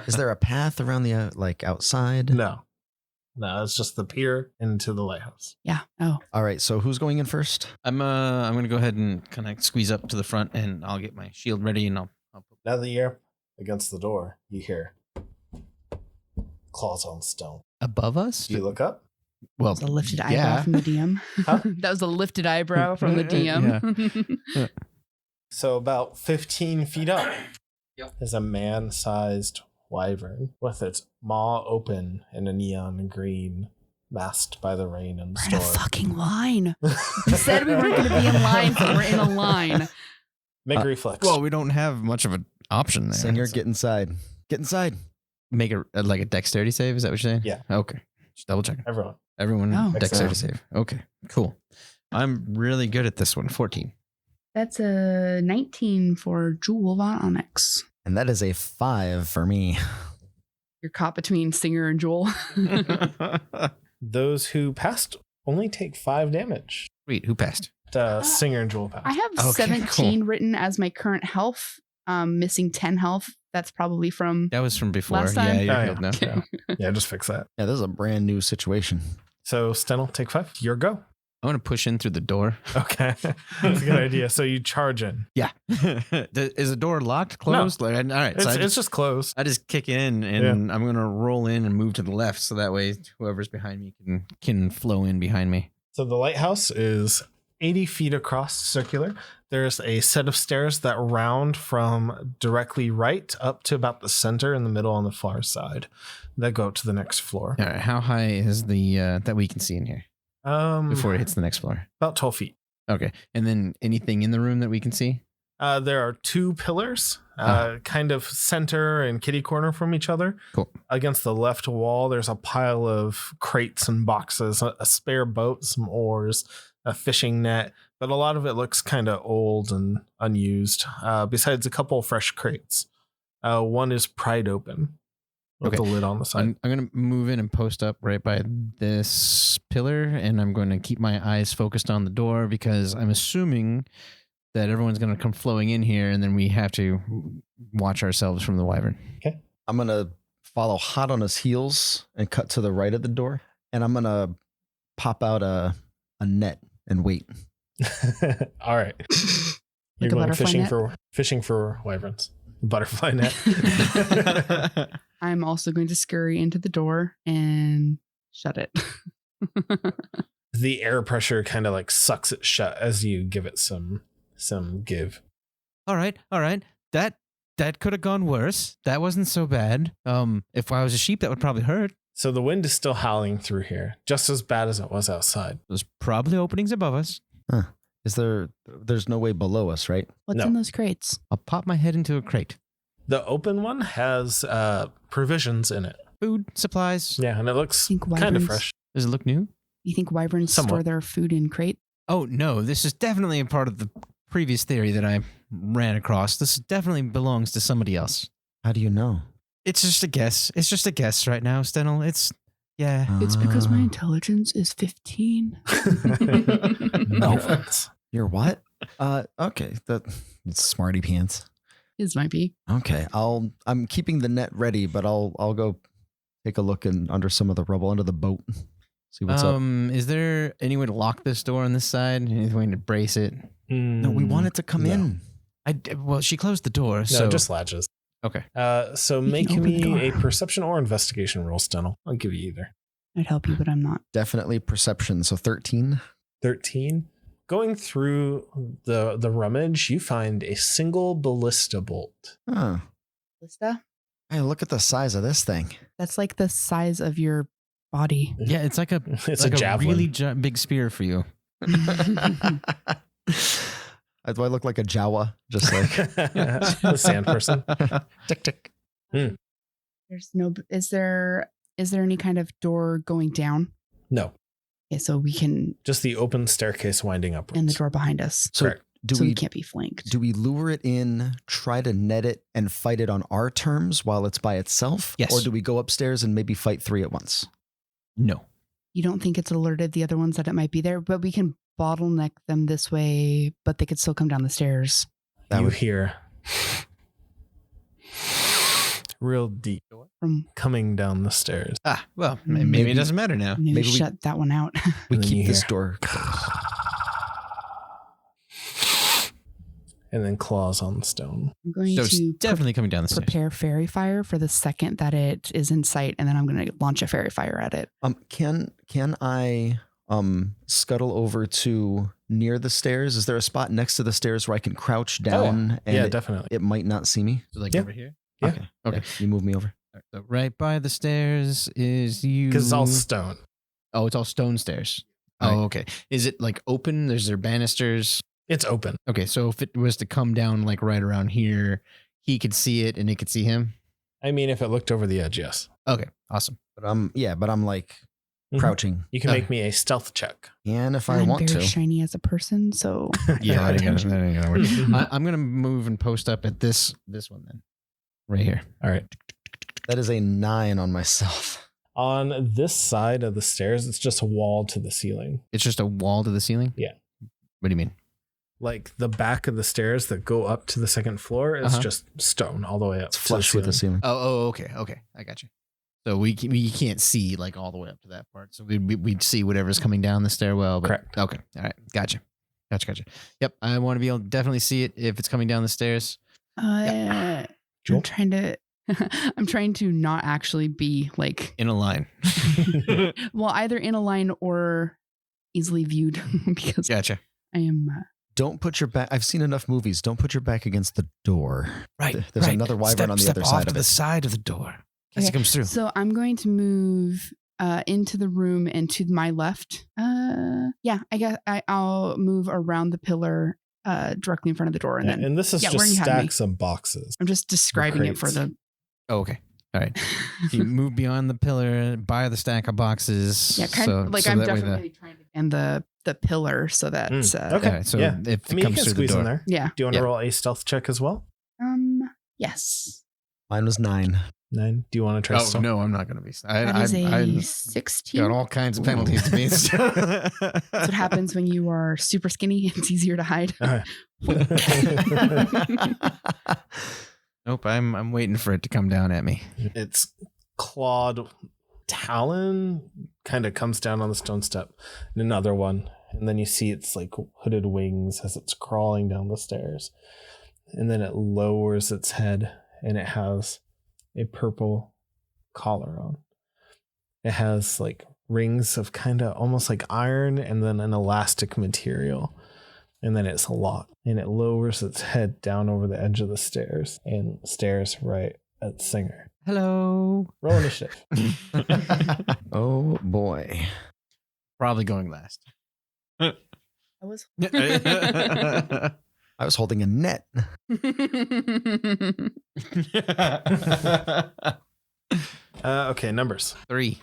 S3: Is there a path around the outside?
S5: No, it's just the pier into the lighthouse.
S4: Yeah. Oh.
S3: All right. So who's going in first?
S2: I'm gonna go ahead and kind of squeeze up to the front, and I'll get my shield ready, and I'll
S5: Now that you're against the door, you hear claws on stone.
S2: above us.
S5: Do you look up?
S2: Well,
S4: That was a lifted eyebrow from the DM.
S5: Huh?
S4: That was a lifted eyebrow from the DM.
S5: So about 15 feet up is a man-sized wyvern with its maw open in a neon green, masked by the rain and
S4: We're in a
S5: storm.
S4: fucking line. We said we weren't going to be in line, but we're in a line.
S5: Make reflex.
S2: well, we don't have much of an option there.
S3: Singer, get inside. Get inside.
S2: Make like a dexterity save. Is that what you're saying?
S5: Yeah.
S2: Okay. Just double check.
S5: Everyone.
S4: Oh.
S2: Dexterity save. Okay. Cool. I'm really good at this one. 14.
S4: That's a 19 for Jewel von Onyx.
S3: And that is a 5 for me.
S4: You're caught between Singer and Jewel.
S5: Those who passed only take 5 damage.
S2: Wait, who passed?
S5: Singer and Jewel passed.
S4: I have
S2: Okay,
S4: 17 written as my current health. Missing 10 health. That's probably from.
S2: That was from before.
S4: Last
S2: Yeah,
S4: time?
S2: you're
S5: Oh,
S2: healed now.
S4: Okay.
S5: Yeah, just fix that.
S3: Yeah, this is a brand new situation.
S5: So Stennel, take 5. Your go.
S2: I'm gonna push in through the door.
S5: Okay. That's a good idea. So you charge in.
S2: Yeah. Is the door locked, closed? Like, all right. So
S5: It's just closed.
S2: I just kick in, and I'm gonna roll in and move to the left, so that way whoever's behind me can flow in behind me.
S5: So the lighthouse is 80 feet across, circular. There's a set of stairs that round from directly right up to about the center in the middle on the far side that go up to the next floor.
S2: All right. How high is the that we can see in here before it hits the next floor?
S5: About 12 feet.
S2: Okay. And then anything in the room that we can see?
S5: There are 2 pillars, kind of center and kitty corner from each other.
S2: Cool.
S5: Against the left wall, there's a pile of crates and boxes, a spare boat, some oars, a fishing net, but a lot of it looks kind of old and unused, besides a couple fresh crates. One is pried open with the lid on the side.
S2: I'm going to move in and post up right by this pillar, and I'm going to keep my eyes focused on the door because I'm assuming that everyone's going to come flowing in here, and then we have to watch ourselves from the wyvern.
S5: Okay.
S3: I'm going to follow hot on his heels and cut to the right of the door. And I'm going to pop out a net and wait.
S5: All right. You're
S4: a
S5: going
S4: butterfly
S5: fishing for wyverns. Butterfly net.
S4: I'm also going to scurry into the door and shut it.
S5: The air pressure kind of like sucks it shut as you give it some give.
S2: All right. That could have gone worse. That wasn't so bad. If I was a sheep, that would probably hurt.
S5: So the wind is still howling through here, just as bad as it was outside.
S2: There's probably openings above us.
S3: Huh. There's no way below us, right?
S4: What's
S5: No.
S4: in those crates?
S2: I'll pop my head into a crate.
S5: The open one has provisions in it.
S2: food, supplies.
S5: Yeah, and it looks
S4: Think
S5: kind of
S4: wyverns-
S5: fresh.
S2: Does it look new?
S4: You think wyverns
S5: Somewhat.
S4: store their food in crate?
S2: Oh, no. This is definitely a part of the previous theory that I ran across. This definitely belongs to somebody else.
S3: How do you know?
S2: It's just a guess. It's just a guess right now, Stennel. Yeah.
S4: It's because my intelligence is 15.
S5: No offense.
S3: You're what? Okay. It's smarty pants.
S4: His might be.
S3: Okay. I'm keeping the net ready, but I'll go take a look under some of the rubble under the boat. See what's up.
S2: Is there any way to lock this door on this side? Any way to brace it?
S3: No, we want it to come in.
S2: Well, she closed the door,
S5: No,
S2: so
S5: just latches.
S2: okay.
S5: So
S4: You
S5: make
S4: can open the
S5: me
S4: door.
S5: a perception or investigation roll, Stennel. I'll give you either.
S4: I'd help you, but I'm not.
S3: Definitely perception. So 13.
S5: 13. Going through the rummage, you find a single ballista bolt.
S3: Huh.
S4: Lista?
S3: Hey, look at the size of this thing.
S4: That's like the size of your body.
S2: Yeah, it's like a
S5: It's
S2: like
S5: a javelin.
S2: really big spear for you.
S3: Do I look like a Jawa? Just like
S5: The sand person.
S3: tick tick.
S4: There's no. Is there any kind of door going down?
S5: No,
S4: Okay, so we can
S5: just the open staircase winding upwards.
S4: and the door behind us.
S3: So
S5: Correct.
S3: do
S4: so we
S3: we
S4: can't be flanked.
S3: do we lure it in, try to net it, and fight it on our terms while it's by itself?
S2: Yes.
S3: Or do we go upstairs and maybe fight 3 at once?
S2: No.
S4: You don't think it's alerted the other ones that it might be there, but we can bottleneck them this way, but they could still come down the stairs.
S3: That
S5: You
S3: would-
S5: hear real deep
S4: From
S5: coming down the stairs.
S2: Ah, well, maybe it doesn't matter now.
S4: maybe,
S3: Maybe we-
S4: shut that one out.
S3: We
S5: And then you
S3: keep this
S5: hear-
S3: door.
S5: And then claws on the stone.
S4: I'm going
S2: So it's
S4: to
S2: definitely coming down the stairs.
S4: prepare fairy fire for the second that it is in sight, and then I'm going to launch a fairy fire at it.
S3: Can I scuttle over to near the stairs? Is there a spot next to the stairs where I can crouch down and
S5: Yeah,
S3: it,
S5: definitely.
S3: it might not see me?
S2: So like
S5: Yeah.
S2: over here.
S5: Yeah.
S3: Okay.
S2: Okay.
S3: Yeah, you move me over.
S2: All right, so right by the stairs is you.
S5: Because it's all stone.
S2: Oh, it's all stone stairs.
S3: Right.
S2: Oh, okay. Is it like open? Is there banisters?
S5: It's open.
S2: Okay, so if it was to come down like right around here, he could see it and it could see him.
S5: I mean, if it looked over the edge, yes.
S2: Okay, awesome.
S3: But I'm like
S5: Mhm.
S3: crouching.
S5: You can
S2: Okay.
S5: make me a stealth check.
S3: And if I
S4: I'm
S3: want
S4: very
S3: to.
S4: shiny as a person, so
S2: Yeah, that ain't gonna work.
S5: Mhm.
S2: I'm gonna move and post up at this one then, right here.
S5: All right.
S3: That is a 9 on myself.
S5: On this side of the stairs, it's just a wall to the ceiling.
S2: It's just a wall to the ceiling.
S5: Yeah.
S2: What do you mean?
S5: Like the back of the stairs that go up to the second floor is just stone all the way up.
S3: It's
S5: to
S3: flush with the ceiling.
S2: Oh, okay, I got you. So we can't see like all the way up to that part. So we'd see whatever's coming down the stairwell. But,
S5: Correct.
S2: Okay. All right. Gotcha. Yep. I want to be able to definitely see it if it's coming down the stairs.
S4: I'm
S5: Jewel?
S4: trying to. I'm trying to not actually be like,
S2: In a line.
S4: well, either in a line or easily viewed because
S2: Gotcha.
S4: I am.
S3: Don't put your back. I've seen enough movies. Don't put your back against the door.
S2: Right.
S3: There's
S2: right.
S3: another wyvern on the
S2: Step
S3: other
S2: off
S3: side
S2: to
S3: of
S2: the
S3: it.
S2: side of the door as it
S4: Okay,
S2: comes through.
S4: So I'm going to move into the room and to my left. Yeah, I guess I'll move around the pillar directly in front of the door, and then
S5: And this is
S4: yeah, where
S5: just
S4: you had me.
S5: stacks of boxes.
S4: I'm just describing it for
S5: crates.
S4: the.
S2: Oh, okay. All right. So you move beyond the pillar, by the stack of boxes.
S4: Yeah, kind of like
S2: so
S4: I'm
S2: that way
S4: definitely trying to and the pillar so that
S5: Okay.
S2: All right, so
S5: Yeah.
S2: if
S5: I
S2: it
S5: mean, you
S2: comes
S5: can
S2: through the
S5: squeeze
S2: door.
S5: in there.
S4: yeah.
S5: Do you want to
S2: Yeah.
S5: roll a stealth check as well?
S4: Yes.
S3: Mine was 9.
S5: 9. Do you want to try
S2: Oh
S5: stealth?
S2: no, I'm not going to be.
S4: That is a
S2: I
S4: 16.
S2: got all kinds of penalties to be.
S4: That's what happens when you are super skinny. It's easier to hide.
S2: Nope, I'm waiting for it to come down at me.
S5: Its clawed talon kind of comes down on the stone step, and another one, and then you see its like hooded wings as it's crawling down the stairs, and then it lowers its head, and it has a purple collar on. It has like rings of kind of almost like iron, and then an elastic material, and then it's locked, and it lowers its head down over the edge of the stairs and stares right at Singer.
S2: Hello.
S5: Roll initiative.
S3: Oh boy.
S2: Probably going last.
S4: I was.
S3: I was holding a net.
S5: Okay, numbers.
S2: 3.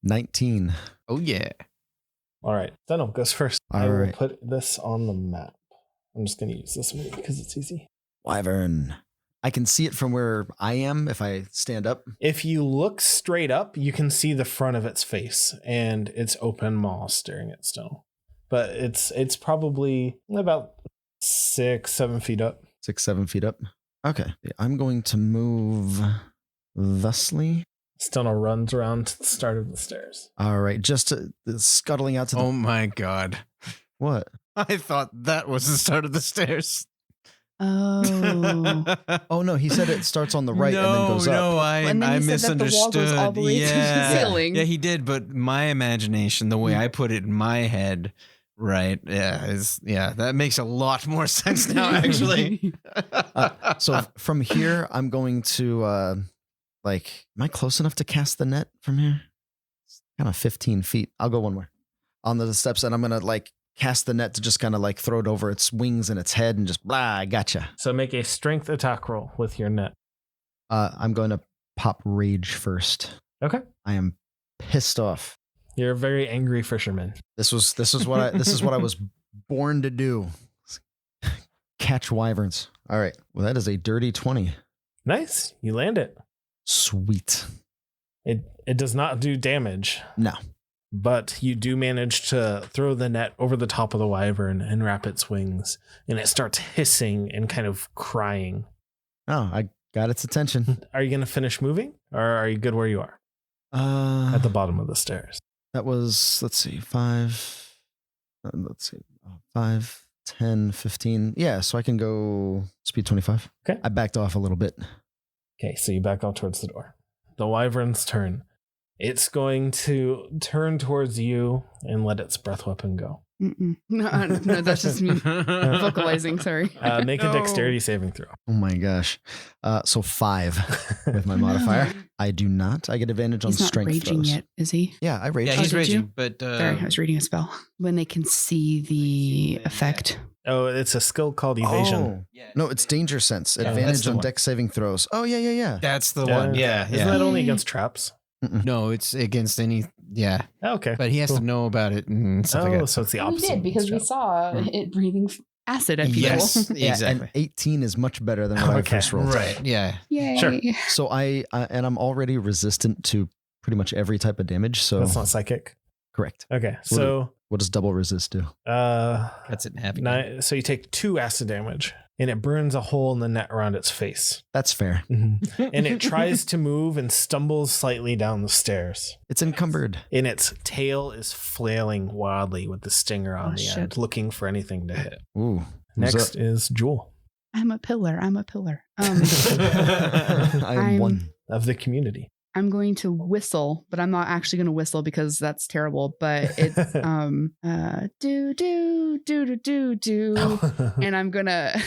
S1: 19.
S2: Oh, yeah.
S5: All right, Stennel goes first.
S1: All
S5: I will
S1: right.
S5: put this on the map. I'm just going to use this one because it's easy.
S1: Wyvern. I can see it from where I am if I stand up.
S5: If you look straight up, you can see the front of its face and its open maw staring at Stennel. But it's probably about 6-7 feet up.
S1: 6-7 feet up. Okay. I'm going to move thusly.
S5: Stennel runs around to the start of the stairs.
S1: All right. Just scuttling out to the...
S2: Oh, my God.
S1: What?
S2: I thought that was the start of the stairs.
S4: Oh.
S1: Oh, no. He said it starts on the right and then goes up.
S2: No,
S4: And then
S2: I
S4: he said that the wall
S2: misunderstood.
S4: goes all the way to the ceiling.
S2: Yeah, he did, but my imagination, the way I put it in my head, right? Yeah, that makes a lot more sense now, actually.
S1: So from here, I'm going to, am I close enough to cast the net from here? It's kind of 15 feet. I'll go one more on the steps, and I'm going to cast the net to just kind of throw it over its wings and its head and just blah, I gotcha.
S5: So make a strength attack roll with your net.
S1: I'm going to pop rage first.
S5: Okay.
S1: I am pissed off.
S5: You're a very angry fisherman.
S1: This is what I was born to do. Catch wyverns. All right. Well, that is a dirty 20.
S5: Nice. You land it.
S1: Sweet.
S5: It does not do damage,
S1: No.
S5: but you do manage to throw the net over the top of the wyvern and wrap its wings, and it starts hissing and kind of crying.
S1: Oh, I got its attention.
S5: Are you going to finish moving, or are you good where you are at the bottom of the stairs?
S1: That was, let's see, 5, 10, 15. Yeah, so I can go speed 25.
S5: Okay.
S1: I backed off a little bit.
S5: Okay, so you back off towards the door. The wyvern's turn. It's going to turn towards you and let its breath weapon go.
S4: No, that's just me vocalizing. Sorry.
S5: Make a dexterity saving throw.
S1: Oh my gosh. So 5 with my modifier. I do not. I get advantage on
S4: He's not
S1: strength
S4: raging
S1: throws.
S4: yet, is he?
S1: Yeah, I rage.
S2: Yeah,
S4: Oh,
S2: he's
S4: did
S2: raging,
S4: you?
S2: but
S4: Sorry, I was reading a spell. When they can see the effect.
S5: Oh, it's a skill called evasion.
S1: Oh. No, it's danger sense.
S5: Yeah, that's
S1: Advantage
S5: the
S1: on
S5: one.
S1: dex saving throws. Oh, yeah.
S2: that's the one. Yeah,
S5: Isn't that
S2: yeah.
S5: only against traps?
S2: No, it's against any. Yeah,
S5: Okay.
S2: but he has to know about it and stuff like that.
S5: So it's the
S4: We
S5: opposite.
S4: did because we
S5: Trap.
S4: saw it breathing acid at people.
S2: Yes,
S1: Yeah,
S2: exactly.
S1: and 18 is much better than what I
S5: Okay,
S1: first rolled.
S2: Right. Yeah.
S4: Yay.
S5: Sure.
S1: So and I'm already resistant to pretty much every type of damage. So
S5: That's not psychic.
S1: correct.
S5: Okay,
S1: So
S5: so
S1: What does double resist do?
S2: That's it in half. again.
S5: so you take 2 acid damage, and it burns a hole in the net around its face.
S1: That's fair.
S5: And it tries to move and stumbles slightly down the stairs.
S1: It's encumbered.
S5: And its tail is flailing wildly with the stinger on
S4: Oh,
S5: the
S4: shit.
S5: end, looking for anything to hit.
S1: Ooh.
S5: Next is Jewel
S4: I'm a pillar.
S1: I am one.
S5: of the community.
S4: I'm going to whistle, but I'm not actually going to whistle because that's terrible. But it's do do do do do do, and I'm gonna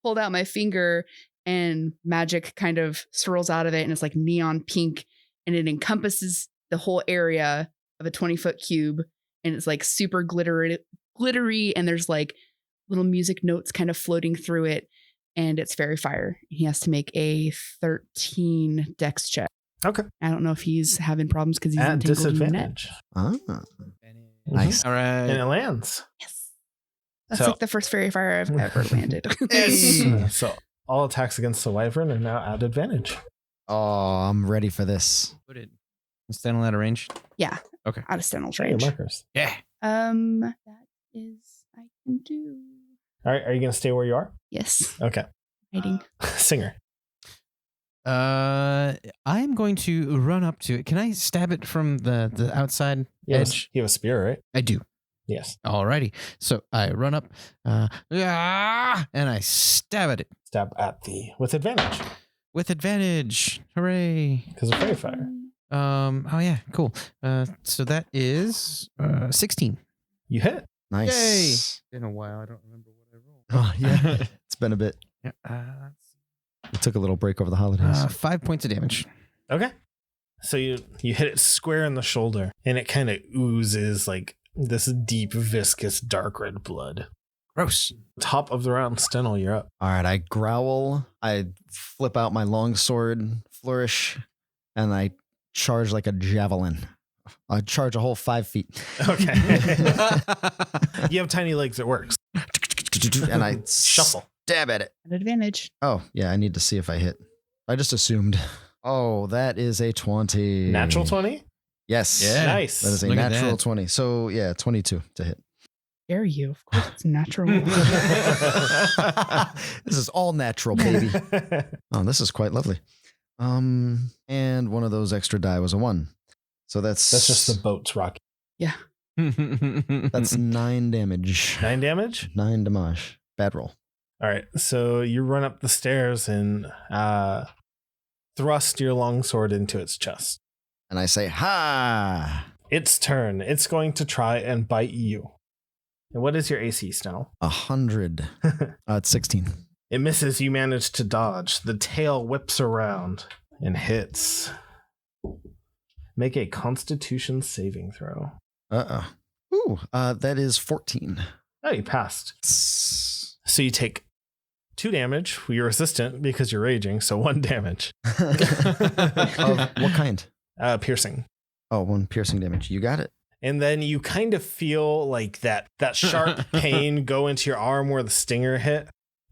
S4: hold out my finger, and magic kind of swirls out of it, and it's like neon pink, and it encompasses the whole area of a 20-foot cube, and it's like super glittery, and there's like little music notes kind of floating through it, and it's fairy fire. He has to make a 13 dex check.
S5: Okay.
S4: I don't know if he's having problems because he's
S5: At
S4: entangled in the net.
S5: disadvantage.
S1: Ah, nice.
S2: All
S5: And
S2: right.
S5: it lands.
S4: Yes. That's
S5: So-
S4: like the first fairy fire I've ever landed.
S5: So all attacks against the wyvern are now at advantage.
S1: Oh, I'm ready for this.
S2: Put it. Stennel out of range.
S4: Yeah.
S2: Okay.
S4: Out of Stennel's
S5: Show your
S4: range.
S5: markers.
S2: Yeah.
S4: That is I can do.
S5: All right. Are you going to stay where you are?
S4: Yes.
S5: Okay.
S4: Hiding.
S5: Singer.
S2: I'm going to run up to it. Can I stab it from the outside edge?
S5: You have a spear, right?
S2: I do.
S5: Yes.
S2: Alrighty. So I run up, and I stab at it
S5: Stab at with advantage
S2: with advantage. Hooray!
S5: because of fairy fire.
S2: Oh yeah, cool. So that is 16.
S5: You hit.
S1: Nice.
S2: Been a while. I don't remember what I rolled.
S1: Oh, yeah. It's been a bit.
S2: Yeah.
S1: We took a little break over the holidays.
S2: 5 points of damage.
S5: Okay. So you hit it square in the shoulder, and it kind of oozes like this deep, viscous, dark red blood.
S2: Gross.
S5: Top of the round, Stennel, you're up.
S1: All right, I growl. I flip out my long sword, flourish, and I charge like a javelin. I charge a whole 5 feet.
S5: Okay. You have tiny legs. It works.
S1: And I
S5: Shuffle.
S1: stab at it.
S4: An advantage.
S1: Oh, yeah, I need to see if I hit. I just assumed. Oh, that is a 20.
S5: Natural 20?
S1: Yes.
S2: Yeah.
S5: Nice.
S1: That is a
S2: Look at
S1: natural
S2: that.
S1: 20. So, yeah, 22 to hit.
S4: Dare you? Of course, it's natural.
S1: This is all natural, baby. Oh, this is quite lovely. And one of those extra die was a 1. So that's
S5: just the boat's rocket.
S1: that's 9 damage.
S5: 9 damage?
S1: 9 damage. Bad roll.
S5: All right. So you run up the stairs and thrust your longsword into its chest.
S1: And I say, ha!
S5: Its turn. It's going to try and bite you. And what is your AC, Stennel?
S1: 100. It's 16.
S5: It misses. You manage to dodge. The tail whips around and hits. Make a Constitution saving throw.
S1: Ooh, that is 14.
S5: Oh, you passed. So you take 2 damage. You're resistant because you're raging, so 1 damage.
S1: Of what kind?
S5: Piercing.
S1: Oh, 1 piercing damage. You got it.
S5: And then you kind of feel like that sharp pain go into your arm where the stinger hit.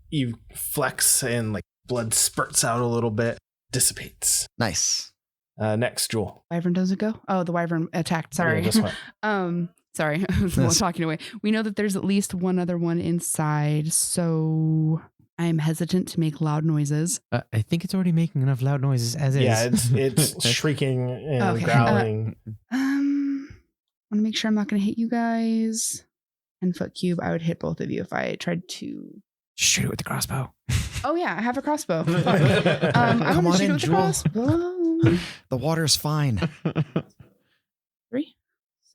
S5: You flex and like blood spurts out a little bit, dissipates.
S1: Nice.
S5: Next, Jewel.
S4: Wyvern doesn't go? Oh, the Wyvern attacked. Sorry.
S5: Yeah, just went.
S4: Sorry. I was talking away. We know that there's at least one other one inside, so I'm hesitant to make loud noises.
S2: I think it's already making enough loud noises as is.
S5: Yeah, it's shrieking and growling.
S4: I want to make sure I'm not going to hit you guys. 10-foot cube. I would hit both of you if I tried to
S2: Shoot it with the crossbow.
S4: Oh yeah, I have a crossbow. I'm
S1: Come
S4: gonna
S1: on
S4: shoot
S1: in,
S4: with the
S1: Jewel.
S4: crossbow.
S1: The water's fine.
S4: 3.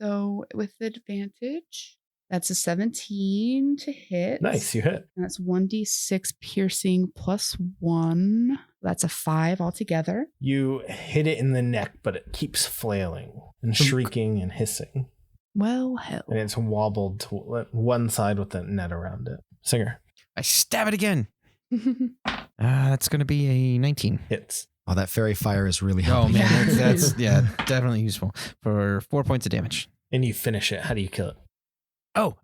S4: So with advantage, that's a 17 to hit.
S5: Nice, you hit.
S4: And that's 1d6 piercing plus 1. That's a 5 altogether.
S5: You hit it in the neck, but it keeps flailing and shrieking and hissing.
S4: Well, hell.
S5: And it's wobbled to one side with the net around it. Singer.
S2: I stab it again. That's going to be a 19.
S5: Hits.
S1: Oh, that fairy fire is really
S2: Oh,
S1: helping.
S2: man. That's yeah, definitely useful for 4 points of damage.
S5: And you finish it. How do you kill it?
S2: Oh,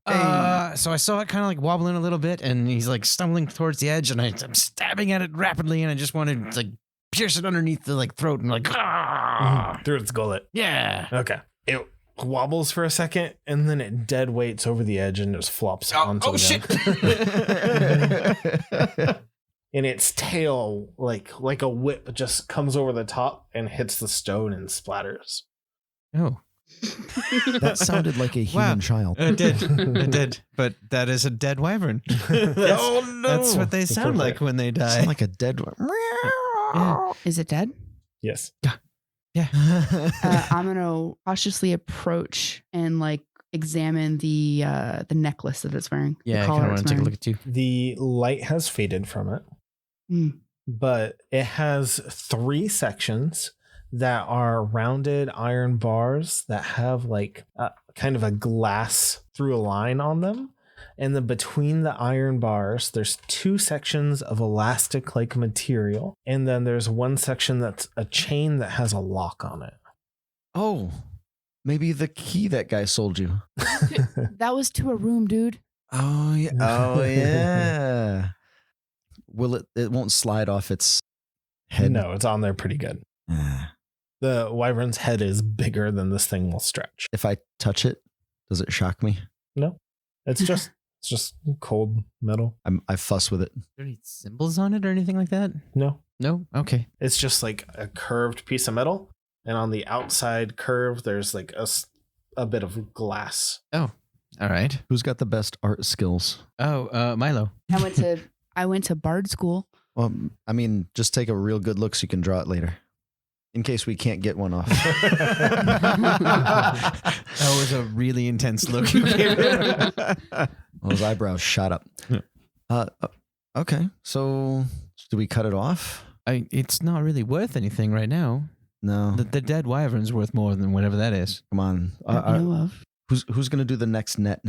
S2: so I saw it kind of like wobbling a little bit, and he's like stumbling towards the edge, and I'm stabbing at it rapidly, and I just wanted to like pierce it underneath the like throat and like
S5: Through its gullet.
S2: Yeah.
S5: Okay. It wobbles for a second, and then it dead weights over the edge and just flops onto the ground. And its tail, like a whip, just comes over the top and hits the stone and splatters.
S2: Oh.
S1: That sounded like a human child.
S2: It did. It did. But that is a dead wyvern.
S5: Oh, no.
S2: That's what they sound like when they die.
S1: Sound like a dead one.
S2: Yeah.
S4: Is it dead?
S5: Yes.
S2: Yeah.
S4: I'm gonna cautiously approach and like examine the necklace that it's wearing.
S2: Yeah, I
S4: the
S2: kind
S4: collar
S2: of want
S4: it's
S2: to take a
S4: wearing.
S2: look at you.
S5: The light has faded from it, but it has 3 sections that are rounded iron bars that have like kind of a glass through a line on them. And then between the iron bars, there's 2 sections of elastic-like material. And then there's 1 section that's a chain that has a lock on it.
S1: Oh, maybe the key that guy sold you.
S4: That was to a room, dude.
S1: Oh yeah. Oh yeah. Will it? It won't slide off its head.
S5: No, it's on there pretty good. The wyvern's head is bigger than this thing will stretch.
S1: If I touch it, does it shock me?
S5: No, it's just cold metal.
S1: I fuss with it.
S2: Are there any symbols on it or anything like that?
S5: No,
S2: No? Okay.
S5: it's just like a curved piece of metal, and on the outside curve, there's like a bit of glass.
S2: Oh, all right.
S1: Who's got the best art skills?
S2: Oh, Milo.
S4: I went to Bard school.
S1: Well, I mean, just take a real good look so you can draw it later. In case we can't get one off.
S2: That was a really intense look you gave him.
S1: Those eyebrows shot up. Okay, so do we cut it off?
S2: It's not really worth anything right now.
S1: No.
S2: The dead wyvern's worth more than whatever that is.
S1: Come on.
S4: That I know of.
S1: Who's going to do the next net?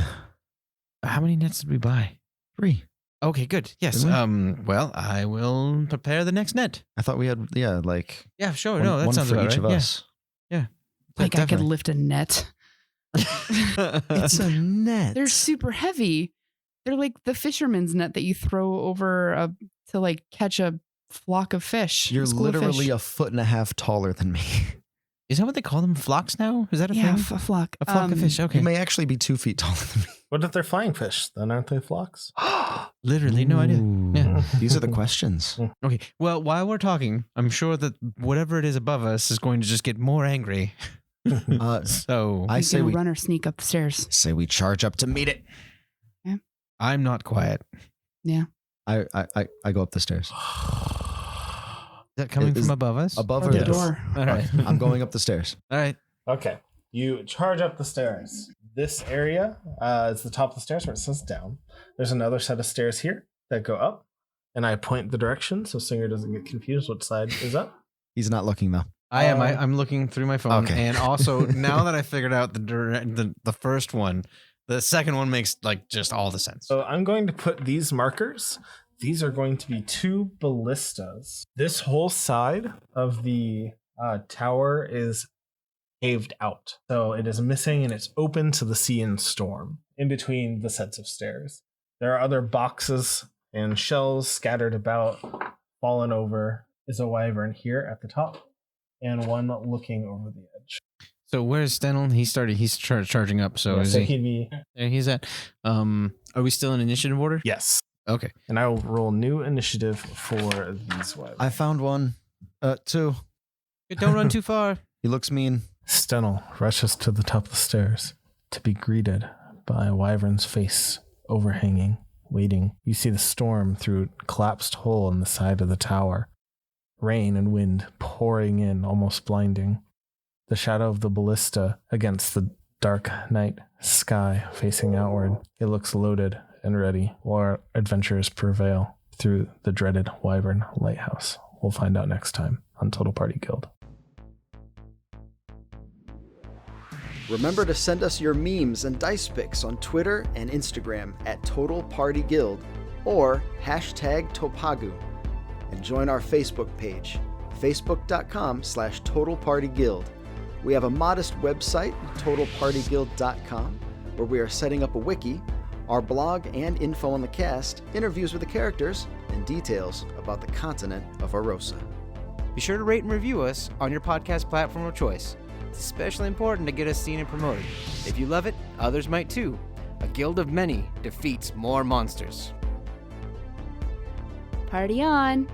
S2: How many nets did we buy?
S1: 3.
S2: Okay, good. Yes.
S1: Didn't
S2: Well, I will prepare the next net.
S1: I thought we had, like
S2: Yeah, sure.
S1: one,
S2: No, that
S1: one
S2: sounds
S1: for
S2: about
S1: each
S2: right.
S1: of us.
S2: Yeah.
S4: Like I could
S2: Definitely.
S4: lift a net.
S1: It's a net.
S4: They're super heavy. They're like the fisherman's net that you throw over to like catch a flock of fish.
S1: You're
S4: a school of
S1: literally
S4: fish.
S1: a foot and a half taller than me.
S2: Is that what they call them? Flocks now? Is that a
S4: yeah,
S2: thing?
S4: a flock.
S2: A flock of fish. Okay.
S1: You may actually be 2 feet taller than me.
S5: What if they're flying fish? Then aren't they flocks?
S2: Literally, no idea.
S1: Ooh.
S2: Yeah.
S1: These are the questions.
S2: Okay. Well, while we're talking, I'm sure that whatever it is above us is going to just get more angry. So
S1: I say we
S4: run or sneak up the stairs.
S1: say we charge up to meet it.
S2: I'm not quiet.
S4: Yeah.
S1: I go up the stairs.
S2: Is that coming
S1: Is
S2: from above us?
S1: Above
S4: Or
S1: or
S4: the
S1: yes.
S4: door.
S2: All right.
S1: I'm going up the stairs.
S2: All right.
S5: Okay. You charge up the stairs. This area is the top of the stairs where it says down. There's another set of stairs here that go up. And I point the direction so Singer doesn't get confused which side is up.
S1: He's not looking though.
S2: I am. I'm looking through my phone,
S1: Okay.
S2: and also now that I figured out the first one, the second one makes like just all the sense.
S5: So I'm going to put these markers. These are going to be 2 ballistas. This whole side of the tower is caved out. So it is missing and it's open to the sea and storm in between the sets of stairs. There are other boxes and shells scattered about. Fallen over is a wyvern here at the top and one looking over the edge.
S2: So where's Stennel? He's charging up. So
S5: Yeah,
S2: is
S5: so
S2: he?
S5: he'd be,
S2: There he's at. Are we still in initiative order?
S5: yes.
S2: Okay.
S5: And I will roll new initiative for these wyverns.
S1: I found one. 2.
S2: Don't run too far.
S1: He looks mean.
S5: Stennel rushes to the top of the stairs to be greeted by a wyvern's face overhanging, waiting. You see the storm through a collapsed hole in the side of the tower. Rain and wind pouring in, almost blinding. The shadow of the ballista against the dark night sky facing outward. It looks loaded and ready while our adventurers prevail through the dreaded Wyvern lighthouse. We'll find out next time on Total Party Guild.
S3: Remember to send us your memes and dice pics on Twitter and Instagram at Total Party Guild or #Topagu. And join our Facebook page, facebook.com/TotalPartyGuild. We have a modest website, TotalPartyGuild.com, where we are setting up a wiki, our blog and info on the cast, interviews with the characters, and details about the continent of Arosa.
S6: Be sure to rate and review us on your podcast platform of choice. It's especially important to get us seen and promoted. If you love it, others might too. A guild of many defeats more monsters.
S7: Party on!